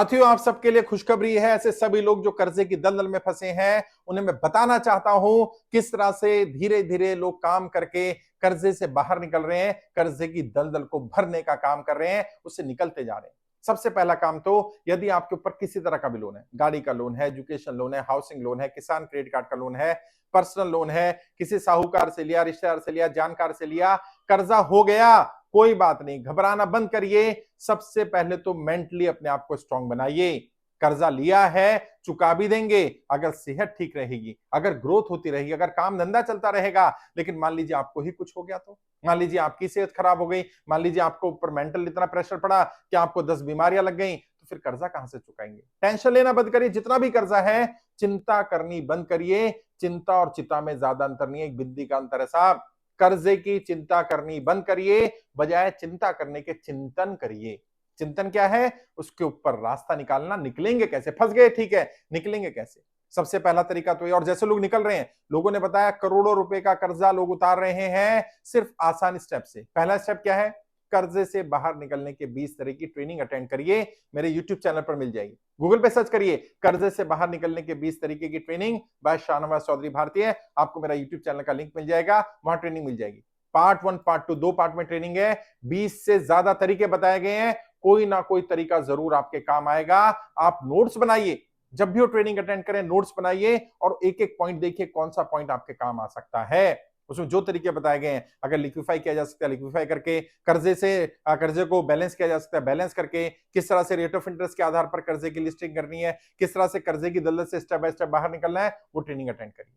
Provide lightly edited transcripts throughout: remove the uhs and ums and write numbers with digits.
साथियों, आप सबके लिए खुशखबरी है। ऐसे सभी लोग जो कर्जे की दलदल में फंसे हैं, उन्हें मैं बताना चाहता हूं किस तरह से धीरे धीरे लोग काम करके कर्जे से बाहर निकल रहे हैं, कर्जे की दलदल को भरने का काम कर रहे हैं, उससे निकलते जा रहे हैं। सबसे पहला काम तो, यदि आपके ऊपर किसी तरह का भी लोन है, गाड़ी का लोन है, एजुकेशन लोन है, हाउसिंग लोन है, किसान क्रेडिट कार्ड का लोन है, पर्सनल लोन है, किसी साहूकार से लिया, रिश्तेदार से लिया, जानकार से लिया, कर्जा हो गया, कोई बात नहीं, घबराना बंद करिए। सबसे पहले तो मेंटली अपने आप को स्ट्रांग बनाइए। कर्जा लिया है, चुका भी देंगे अगर सेहत ठीक रहेगी, अगर ग्रोथ होती रहेगी, अगर काम धंधा चलता रहेगा। लेकिन मान लीजिए आपको ही कुछ हो गया तो, मान लीजिए आपकी सेहत खराब हो गई, मान लीजिए आपको ऊपर मेंटल इतना प्रेशर पड़ा कि आपको 10 बीमारियां लग गई, तो फिर कर्जा कहां से चुकाएंगे। टेंशन लेना बंद करिए। जितना भी कर्जा है, चिंता करनी बंद करिए। चिंता और चिता में ज्यादा अंतर नहीं है, एक बिंदी का अंतर है साहब। कर्जे की चिंता करनी बंद करिए, बजाय चिंता करने के चिंतन करिए। चिंतन क्या है? उसके ऊपर रास्ता निकालना। निकलेंगे कैसे? फंस गए, ठीक है, निकलेंगे कैसे? सबसे पहला तरीका तो ये, और जैसे लोग निकल रहे हैं, लोगों ने बताया करोड़ों रुपए का कर्जा लोग उतार रहे हैं सिर्फ आसान स्टेप से। पहला स्टेप क्या है? कर्जे से बाहर निकलने के 20 तरह की ट्रेनिंग अटेंड करिए, मेरे यूट्यूब चैनल पर मिल जाएगी। गूगल पे सर्च करिए कर्जे से बाहर निकलने के 20 तरीके की ट्रेनिंग बाय शाहनवाज चौधरी भारतीय। आपको मेरा यूट्यूब चैनल का लिंक मिल जाएगा, वहां ट्रेनिंग मिल जाएगी। पार्ट 1 पार्ट 2 दो पार्ट में ट्रेनिंग है। 20 से ज्यादा तरीके बताए गए हैं, कोई ना कोई तरीका जरूर आपके काम आएगा। आप नोट्स बनाइए, जब भी वो ट्रेनिंग अटेंड करें नोट्स बनाइए और एक एक पॉइंट देखिए कौन सा पॉइंट आपके काम आ सकता है। उसमें जो तरीके बताए गए हैं, अगर लिक्विफाई किया जा सकता है लिक्विफाई करके, कर्जे से कर्जे को बैलेंस किया जा सकता है बैलेंस करके, किस तरह से रेट ऑफ इंटरेस्ट के आधार पर कर्जे की लिस्टिंग करनी है, किस तरह से कर्जे की दलदल से स्टेप बाय स्टेप बाहर निकलना है, वो ट्रेनिंग अटेंड करिए।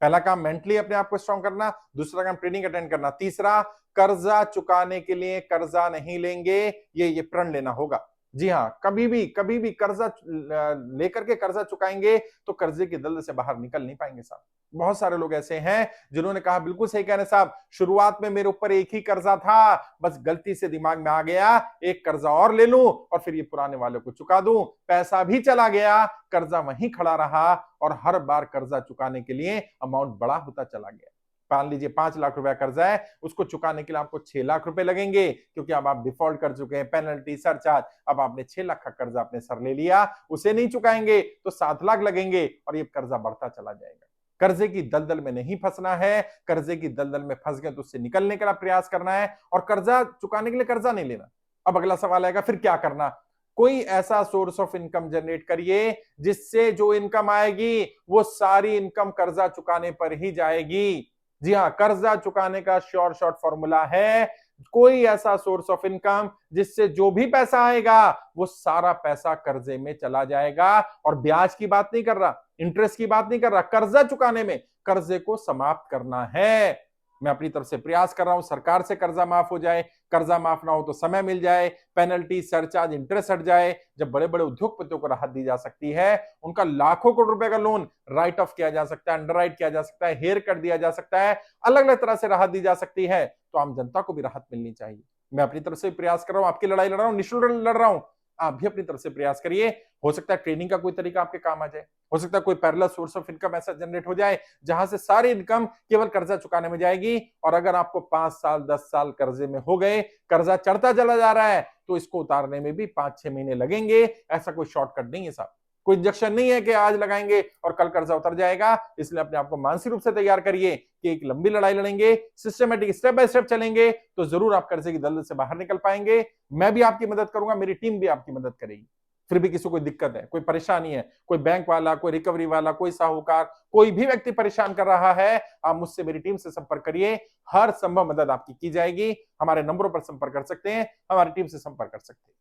पहला काम मेंटली अपने आप को स्ट्रांग करना, दूसरा काम ट्रेनिंग अटेंड करना, तीसरा कर्जा चुकाने के लिए कर्जा नहीं लेंगे, ये प्रण लेना होगा। जी हाँ, कभी भी कर्जा लेकर के कर्जा चुकाएंगे तो कर्जे की दलदल से बाहर निकल नहीं पाएंगे साहब। बहुत सारे लोग ऐसे हैं जिन्होंने कहा, बिल्कुल सही कह रहे हैं साहब, शुरुआत में मेरे ऊपर एक ही कर्जा था, बस गलती से दिमाग में आ गया एक कर्जा और ले लूं और फिर ये पुराने वाले को चुका दूं, पैसा भी चला गया, कर्जा वहीं खड़ा रहा और हर बार कर्जा चुकाने के लिए अमाउंट बड़ा होता चला गया। मान लीजिए 5 लाख रुपया कर्जा है, उसको चुकाने के लिए आपको 6 लाख रुपए लगेंगे, क्योंकि अब आप डिफॉल्ट कर चुके हैं, पेनल्टी सरचार्ज, अब आपने 6 लाख का कर्जा अपने सर ले लिया, उसे नहीं चुकाएंगे तो 7 लाख लगेंगे और ये कर्जा बढ़ता चला जाएगा। कर्जे की दलदल में नहीं फंसना है, कर्जे की दलदल में फंस गए तो उससे निकलने का प्रयास करना है और कर्जा चुकाने के लिए कर्जा नहीं लेना। अब अगला सवाल आएगा, फिर क्या करना? कोई ऐसा सोर्स ऑफ इनकम जनरेट करिए जिससे जो इनकम आएगी वो सारी इनकम कर्जा चुकाने पर ही जाएगी। जी हाँ, कर्जा चुकाने का शॉर्ट फॉर्मूला है, कोई ऐसा सोर्स ऑफ इनकम जिससे जो भी पैसा आएगा वो सारा पैसा कर्जे में चला जाएगा। और ब्याज की बात नहीं कर रहा, इंटरेस्ट की बात नहीं कर रहा, कर्जा चुकाने में कर्जे को समाप्त करना है। मैं अपनी तरफ से प्रयास कर रहा हूं, सरकार से कर्जा माफ हो जाए, कर्जा माफ ना हो तो समय मिल जाए, पेनल्टी सरचार्ज इंटरेस्ट हट जाए। जब बड़े बड़े उद्योगपतियों को राहत दी जा सकती है, उनका लाखों करोड़ रुपए का लोन राइट ऑफ किया जा सकता है, अंडरराइट किया जा सकता है, हेयर कट दिया जा सकता है, अलग अलग तरह से राहत दी जा सकती है, तो आम जनता को भी राहत मिलनी चाहिए। मैं अपनी तरफ से प्रयास कर रहा हूं, आपकी लड़ाई लड़ रहा हूं, निःशुल्क लड़ रहा हूं। आप भी अपनी तरफ से प्रयास करिए। हो सकता है ट्रेनिंग का कोई तरीका आपके काम आ जाए, हो सकता है कोई पैरेलल सोर्स ऑफ इनकम ऐसा जनरेट हो जाए जहां से सारी इनकम केवल कर्जा चुकाने में जाएगी। और अगर आपको 5 साल 10 साल कर्जे में हो गए, कर्जा चढ़ता चला जा रहा है, तो इसको उतारने में भी 5-6 महीने लगेंगे। ऐसा कोई शॉर्टकट नहीं है साहब, कोई इंजेक्शन नहीं है कि आज लगाएंगे और कल कर्जा उतर जाएगा। इसलिए अपने आप को मानसिक रूप से तैयार करिए कि एक लंबी लड़ाई लड़ेंगे, सिस्टमेटिक स्टेप बाय स्टेप चलेंगे तो जरूर आप कर्जे की दलदल से बाहर निकल पाएंगे। मैं भी आपकी मदद करूंगा, मेरी टीम भी आपकी मदद करेगी। फिर भी किसी को कोई दिक्कत है, कोई परेशानी है, कोई बैंक वाला, कोई रिकवरी वाला, कोई साहूकार, कोई भी व्यक्ति परेशान कर रहा है, आप मुझसे, मेरी टीम से संपर्क करिए। हर संभव मदद आपकी की जाएगी। हमारे नंबरों पर संपर्क कर सकते हैं, हमारी टीम से संपर्क कर सकते हैं।